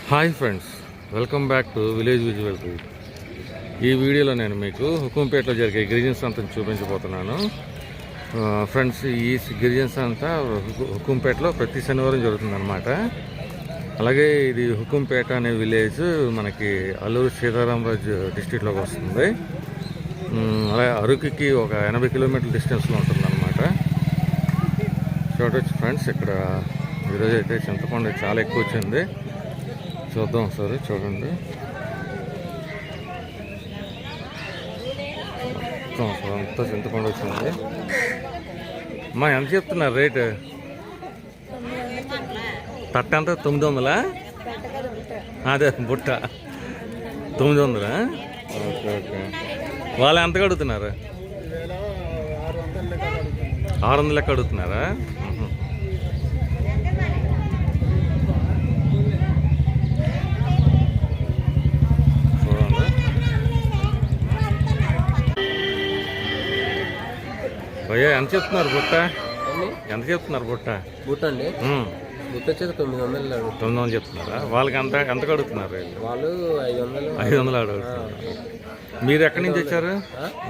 Hi friends, welcome back to village visual. ఈ వీడియోలో నేను మీకు హుకుంపేటలో జరిగే గిరిజన సంతను చూపించబోతున్నాను. ఫ్రెండ్స్, ఈ గిరిజన సంత హుకుంపేటలో ప్రతి శనివారం జరుగుతుందన్నమాట. అలాగే ఇది హుకుంపేట అనే విలేజ్ మనకి అల్లూరు సీతారామరాజు డిస్ట్రిక్ట్లోకి వస్తుంది. అలాగే అరకుకి ఒక 80 కిలోమీటర్ల డిస్టెన్స్లో ఉంటుందన్నమాట. చూడవచ్చు ఫ్రెండ్స్, ఇక్కడ ఈరోజు అయితే చింతపండు చాలా ఎక్కువ వచ్చింది. చూద్దాం సరే, చూడండి. అంతా చింతపండు వచ్చింది. అమ్మా, ఎంత చెప్తున్నారు రేటు? తట్ట అంతా 900? అదే బుట్ట 900. Okay okay. వాళ్ళు ఎంతగా అడుగుతున్నారు? 600 లెక్క అడుగుతున్నారా? భయ్యా, ఎంత చెప్తున్నారు బుట్ట? ఎంత చెప్తున్నారు బుట్ట? బుట్ట అండి, బుట్ట వచ్చేది 900 చెప్తున్నారా? వాళ్ళకి ఎంత అడుగుతున్నారు? వాళ్ళు 500 అడుగుతున్నారు. మీరు ఎక్కడి నుంచి వచ్చారు?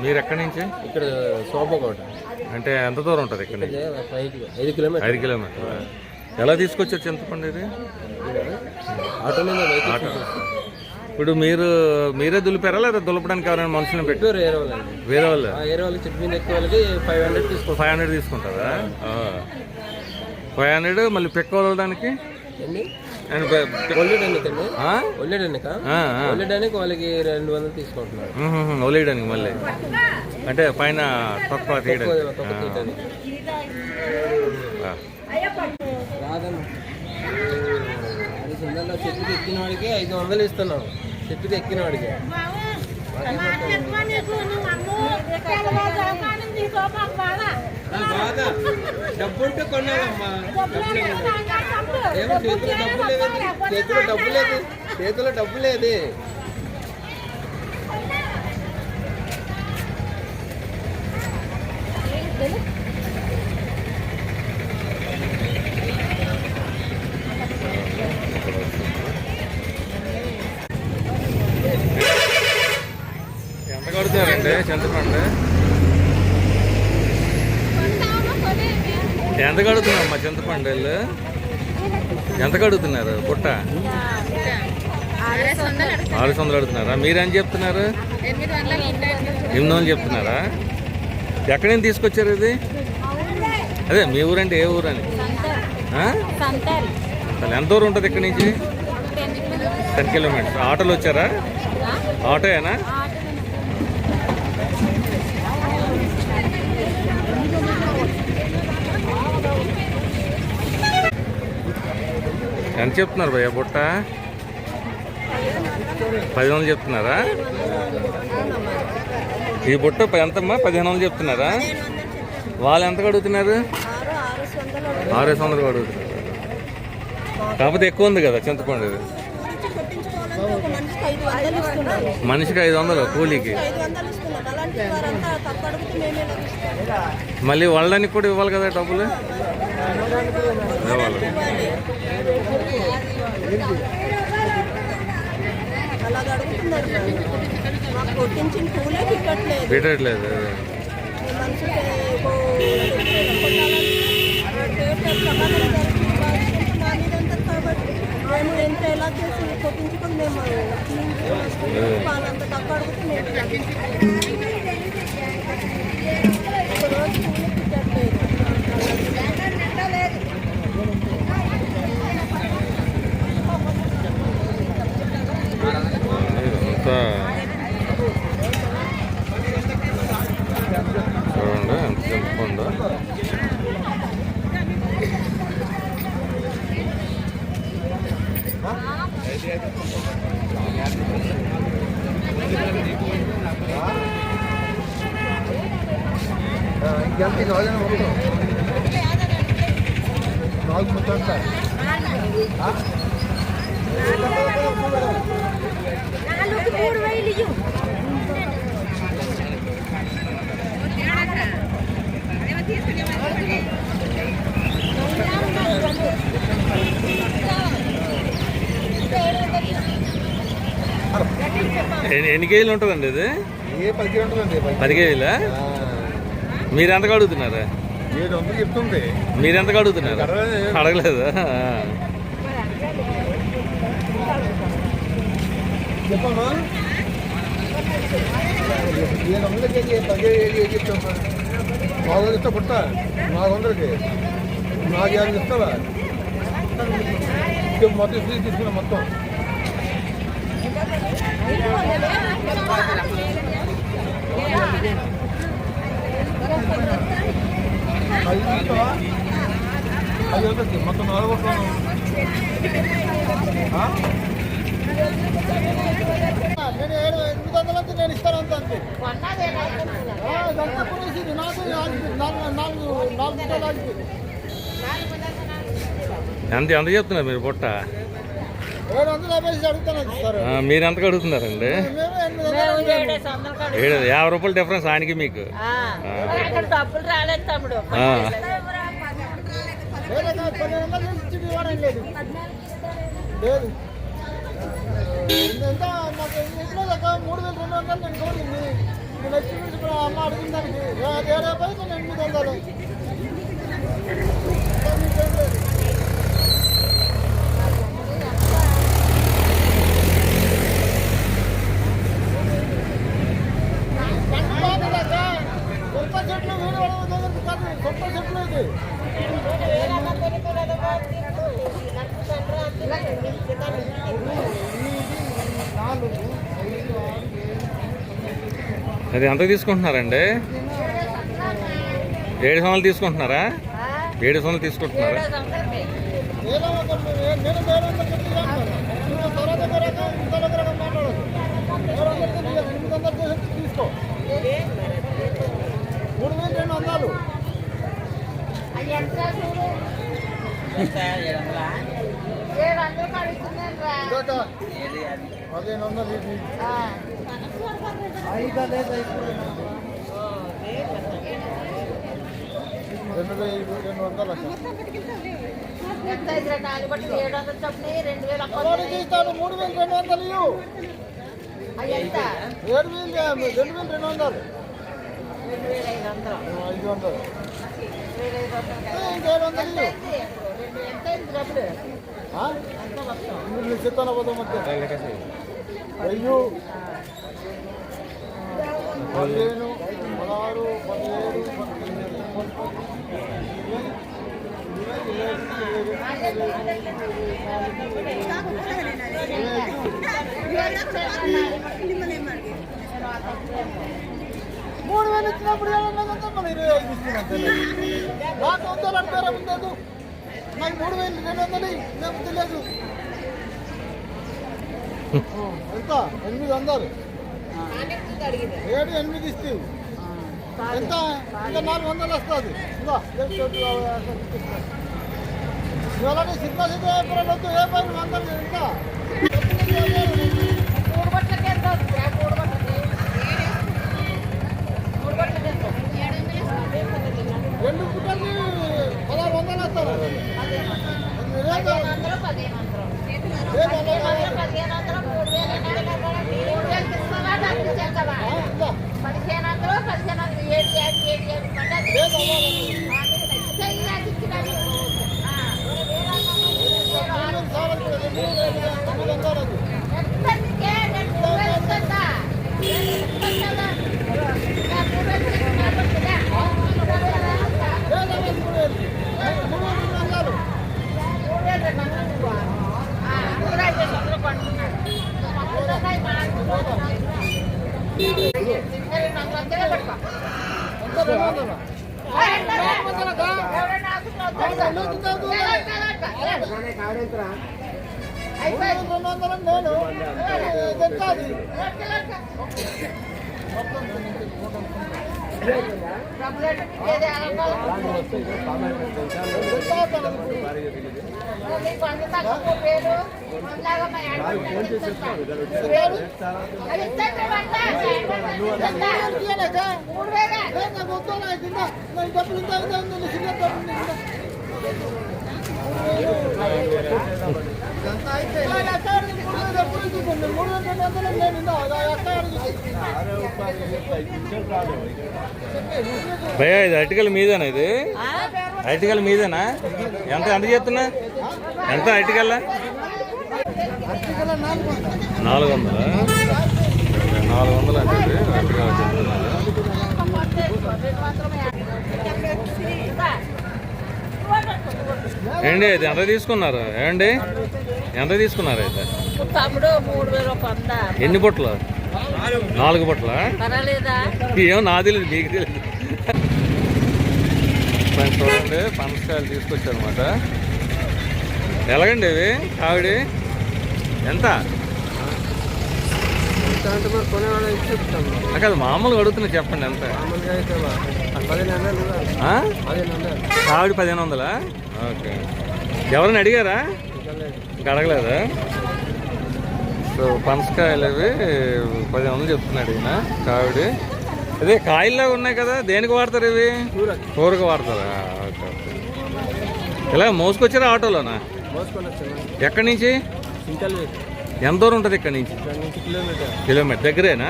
మీరు ఎక్కడి నుంచి? ఇక్కడ సోపకోట. అంటే ఎంత దూరం ఉంటుంది ఇక్కడ నుంచి? 5 కిలోమీటర్. 5 కిలోమీటర్. ఎలా తీసుకొచ్చారు చింతపండు ఇది? ఆటో మీద. ఇప్పుడు మీరే దులిపారా లేదా దులపడానికి ఎవరైనా మనుషులను పెట్టి? వేరే వాళ్ళు చెట్టు ఎక్కువ వాళ్ళకి 500 తీసుకుంటారా? 500. మళ్ళీ పెట్టుకోవడానికి ఒళ్ళడానికి వాళ్ళకి 200 తీసుకుంటున్నారు. ఒలేయడానికి మళ్ళీ అంటే పైన తక్కువ తీయడానికి. చెట్టుకి ఎక్కిన వాడికి 500 ఇస్తున్నాం. చెట్టుకి ఎక్కిన వాడికి డబ్బుంటే కొన్నావమ్మా. ఏమో చేతిలో డబ్బు లేదు. ఎంత కడుతున్నారండి చింతపండు? ఎంత కడుతున్నారమ్మా చింతపండు? ఎంత కడుగుతున్నారు బుట్ట? 600 అడుగుతున్నారా? మీరేం చెప్తున్నారు? 800 చెప్తున్నారా? ఎక్కడి నుంచి తీసుకొచ్చారు ఇది? అదే మీ ఊరంటే ఏ ఊరని? అసలు ఎంత దూరం ఉంటుంది ఇక్కడి నుంచి? 10 కిలోమీటర్స్. ఆటోలో వచ్చారా? ఆటోయేనా? ఎంత చెప్తున్నారు భయ్య బుట్ట? 1500 చెప్తున్నారా? ఈ బుట్ట ఎంతమ్మా? 1500 చెప్తున్నారా? వాళ్ళు ఎంత అడుగుతున్నారు? 600 అడుగుతున్నారు. కాకపోతే ఎక్కువ ఉంది కదా చింతపండు. మనిషికి 500 కూలీకి. మళ్ళీ వాళ్ళడానికి కూడా ఇవ్వాలి కదా డబ్బులు. పెట్టట్లేదు. చూడండి ఎంత చింతపండు. Pero ఎన్ని కేజీలు ఉంటుందండి ఇది? ఏ 10 కేజీలు ఉంటుందండి. 10 కేజీలా? మీరు ఎంతకు అడుగుతున్నారా? 700 చెప్తుంది. మీరు ఎంతకు అడుగుతున్నారు? అడగలేదా? చెప్పమ్మా. 700 కేజీ 10 చెప్తామా? 400 ఇస్తా పుట్ట. 400కి 450 ఇస్తావా? మొత్తం తీసుకున్నా మొత్తం. అది ఉంటుంది మొత్తం 4 నేను 800 నేను ఇస్తాను అంత అంతే. ఎంత ఎంత చెప్తున్నారు మీరు పొట్ట? 750 అడుగుతాను సార్. మీరు ఎంతకు అడుగుతున్నారండి? 50 రూపాయలు డిఫరెన్స్ ఆయనకి మీకు. డబ్బులు రాలేదు తమ్ముడు. లేదు ఎంత మాకు ఇంట్లో 3200 నేను కోరింది. నేను వచ్చి అమ్మ అడిగిన దానికి 50 రూపాయలు 800. సొంత చెట్లు వీడు కాదు, సొంత చెట్లు ఇది. అది ఎంత తీసుకుంటున్నారండి? 700 తీసుకుంటున్నారా? 700 తీసుకుంటున్నారా? తీసుకో 3200. చెప్తాను పోదాం మధ్య 1000 15 16 3000 ఇచ్చినప్పుడు ఏమన్నదంటే మనం 25 ఇస్తున్నాం. నాకు వందలు అంటారా ముందు? నాకు 3200 లేకపోతే లేదు. ఎంత 800 7-8 ఇస్తే ఎంత? ఇంకా 400 వస్తుంది. ఇవాళ సిద్ధ సిద్ధ వద్దు. ఏ పైన 100 ఎంత? రెండు పుట్టలకి 1600 వస్తారు. భయ్యా ఇది అరటికల్ మీదేనా? ఇది అరటికల్ మీదేనా? ఎంత ఎంత చెప్తున్నా? ఎంత అరటికల్లా? 400. 400 అంటే ఇది అరటికల్ చెప్తున్నారు. ఏండి ఇది ఎంత తీసుకున్నారు? ఏమండి ఎంత తీసుకున్నారు అయితే? తమ్ముడు 3000 ఎన్ని బుట్టలు? 4 బుట్టల? పర్వాలేదా? ఏమో నా తెలియదు, మీకు తెలియదు. చూడండి పనసకాయలు తీసుకొచ్చారనమాట. ఎలాగండి ఇవి ఆవిడ? ఎంత? కాదు మామూలుగా అడుగుతున్నా, చెప్పండి ఎంత? ఆవిడ 1500. ఓకే. ఎవరైనా అడిగారా? ఇంకా అడగలేదా? సో పనసకాయలు అవి 1500 చెప్తున్నాడు ఈయన కావిడ. అదే కాయల్లా ఉన్నాయి కదా, దేనికి వాడతారు ఇవి? కూరకు వాడతారా? Okay okay. ఇలా మోసుకొచ్చారా ఆటోలోనా? ఎక్కడి నుంచి? ఎంత దూరం ఉంటుంది ఇక్కడ నుంచి? కిలోమీటర్. దగ్గరేనా?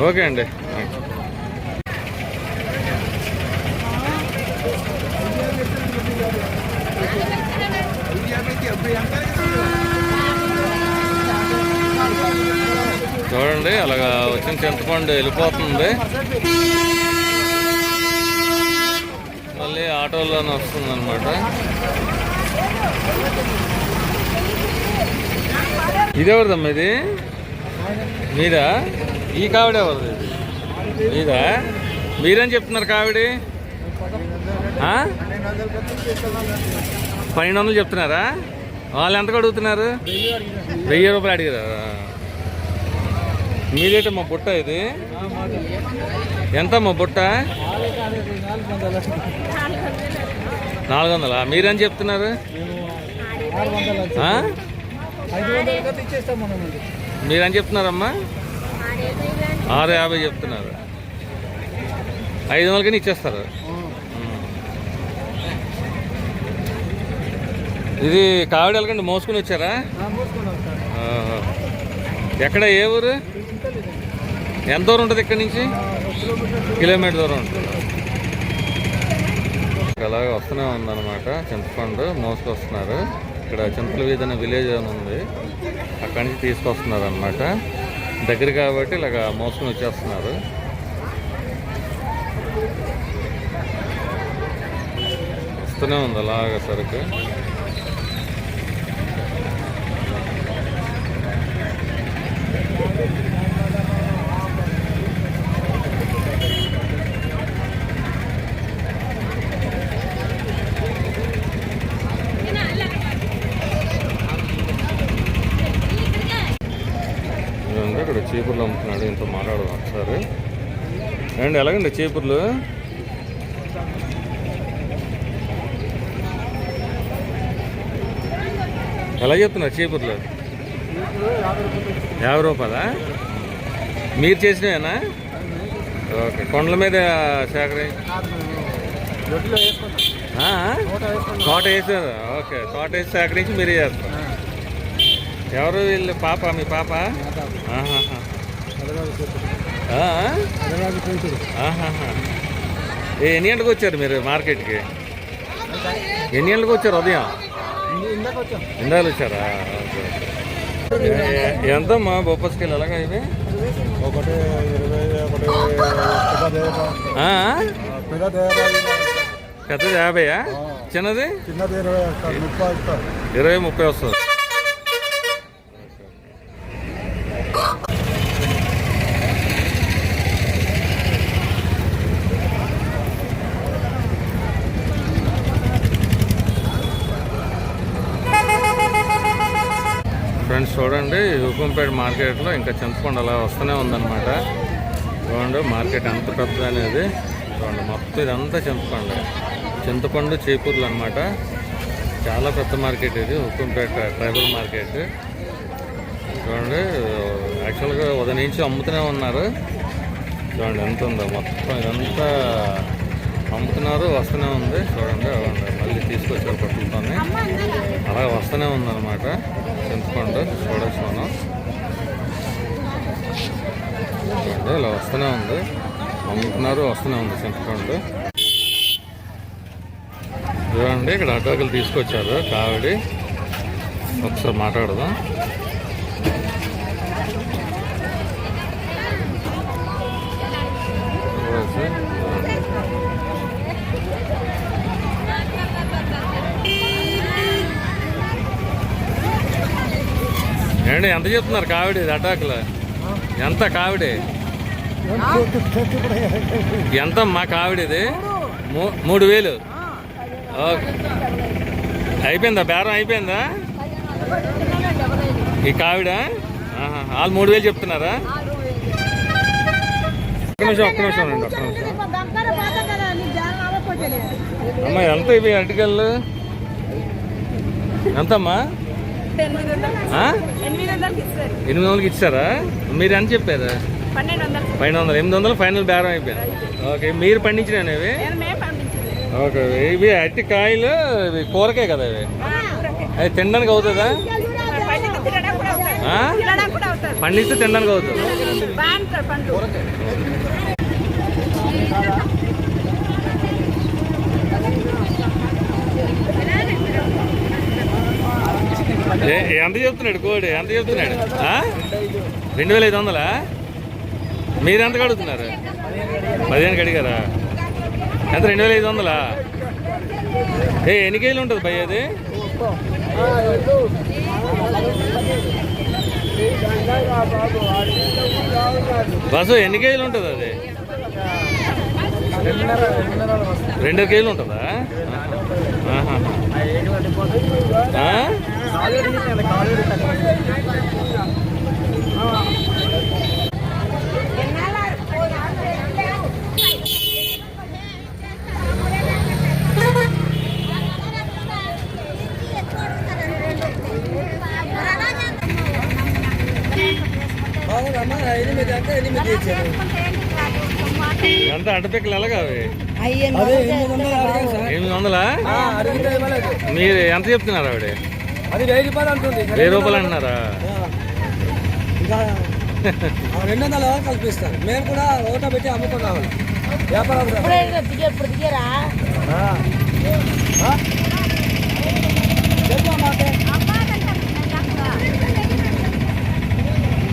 ఓకే అండి. చూడండి అలాగా వచ్చిన చింతపండు వెళ్ళిపోతుంది, మళ్ళీ ఆటోలోనే వస్తుంది అనమాట. ఇదెవరిదమ్మా ఇది? మీదా? ఈ కావిడ ఎవరిది? మీదా? మీరేం చెప్తున్నారు కావిడి? 1200 చెప్తున్నారా? వాళ్ళు ఎంతకు అడుగుతున్నారు? 1000 రూపాయలు అడిగారా? మీదేటమ్మా బుట్ట ఇది? ఎంతమ్మా బుట్ట? 400. మీరేం చెప్తున్నారు? మీరేం చెప్తున్నారమ్మా? 650 చెప్తున్నారు. 500 ఇచ్చేస్తారు. ఇది కావిడ వెళ్ళకండి, మోసుకుని వచ్చారా? ఎక్కడ, ఏ ఊరు? ఎంత దూరం ఉంటుంది ఇక్కడ నుంచి? కిలోమీటర్ దూరం ఉంటుంది. అలాగే వస్తూనే ఉందన్నమాట చింతపండు మోసుకొస్తున్నారు. ఇక్కడ చింతల వీధి అనే విలేజ్ అని ఉంది, అక్కడి నుంచి తీసుకొస్తున్నారు అనమాట. దగ్గర కాబట్టి ఇలాగ మోసుకుని వచ్చేస్తున్నారు. వస్తూనే ఉంది అలాగ సరుకు. ఇక్కడ చీపుర్లు అమ్ముతున్నాడు, ఇంత మాట్లాడదాం ఒకసారి. అండి ఎలాగండి చీపుర్లు? ఎలా చెప్తున్నారు చీపుర్లు? 50 రూపాయలా? మీరు చేసినవేనా? ఓకే. కొండల మీద సేకరి తోట వేసారు. ఓకే, తోట వేసి సేకరించి మీరే చేస్తారు. ఎవరు వీళ్ళు? పాప? మీ పాప? ఎన్ని గంటలకు వచ్చారు మీరు మార్కెట్కి? ఎన్ని గంటలకు వచ్చారు? ఉదయం ఇందాలు వచ్చారా? ఎంతమ్మా బొప్పస్కాయలు ఎలాగా ఇవి? ఒకటి 20, పెద్దది 50? చిన్నది? చిన్నది 20, 30 వస్తుంది. ఫ్రెండ్స్ చూడండి, హుకుంపేట మార్కెట్లో ఇంకా చింతపండు అలా వస్తూనే ఉందన్నమాట. చూడండి మార్కెట్ ఎంత పెద్ద అనేది. చూడండి మొత్తం ఇదంతా చింతపండు చీపుర్లు అనమాట. చాలా పెద్ద మార్కెట్ ఇది, హుకుంపేట ట్రైబల్ మార్కెట్. చూడండి యాక్చువల్గా ఉదయం నుంచి అమ్ముతూనే ఉన్నారు. చూడండి ఎంత ఉందో, మొత్తం ఇదంతా అమ్ముతున్నారు, వస్తూనే ఉంది. చూడండి మళ్ళీ తీసుకొచ్చారు పట్టుకొని, అలా వస్తూనే ఉందన్నమాట చింతపండు. చూడొచ్చు మనం. అదే ఇలా వస్తూనే ఉంది, అమ్ముతున్నారు, వస్తూనే ఉంది చింతపండు. చూడండి ఇక్కడ అటాకులు తీసుకొచ్చారు కావిడి, ఒకసారి మాట్లాడదాం. ఏమండి ఎంత చెప్తున్నారు కావిడి అటాకులు? ఎంత కావిడి? ఎంత మా కావిడిది? 3000. ఓకే, అయిపోయిందా బేరం? అయిపోయిందా ఈ కావిడ? వాళ్ళు 3000 చెప్తున్నారా? ఒక్క నిమిషం అండి, ఒక్క నిమిషం. అమ్మా ఎంత ఇవి అరటికల్లు? ఎంతమ్మా? 800కి ఇచ్చారా? మీరు ఎంత చెప్పారు? 1200. 800 ఫైనల్ బేరం అయిపోయింది. ఓకే, మీరు పండించినవి? ఓకే, ఇవి అరటి కాయలు ఇవి కూరకే కదా ఇవి? అది తినడానికి అవుతుందా? పండిస్తే తినడానికి అవుతుంది. ఎంత చెప్తున్నాడు కోడి? ఎంత చెప్తున్నాడు? 2500. మీరు ఎంతకు అడుగుతున్నారు? 15కి అడిగారా? ఎంత? 2500. ఎన్ని కేజీలు ఉంటుంది భయ్ అది? బస్సు ఎన్ని కేజీలు ఉంటుంది అది? 2 కేజీలు ఉంటుందా? ఎంత అడ్డపిక్కలు ఎలాగా అవి? 800. మీరు ఎంత చెప్తున్నారు ఆవిడ? అది 1000 రూపాయలు అంటుంది. 1000 రూపాయలు అంటున్నారా? 200 కల్పిస్తారు. మేము కూడా ఓటో పెట్టి అమ్ముతాం కావాలి వ్యాపారం.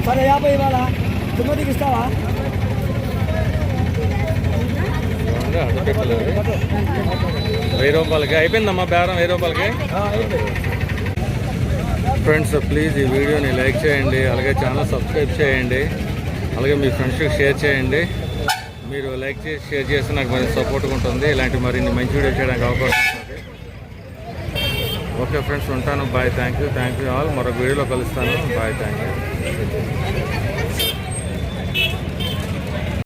సరే 50 ఇవ్వాలా? తిమ్మతికి ఇస్తావా? అడ్డపిక్కలు 1000 రూపాయలకి అయిపోయిందమ్మా బేరం. 1000 రూపాయలకి. ఫ్రెండ్స్ ప్లీజ్ ఈ వీడియోని లైక్ చేయండి, అలాగే ఛానల్ సబ్స్క్రైబ్ చేయండి, అలాగే మీ ఫ్రెండ్స్కి షేర్ చేయండి. మీరు లైక్ చేసి షేర్ చేస్తే నాకు మరి సపోర్ట్గా ఉంటుంది, ఇలాంటి మరిన్ని మంచి వీడియో చేయడానికి అవకాశం ఉంటుంది. ఓకే ఫ్రెండ్స్, ఉంటాను. బాయ్. Thank you all. మరొక వీడియోలో కలుస్తాను. బాయ్. Thank you.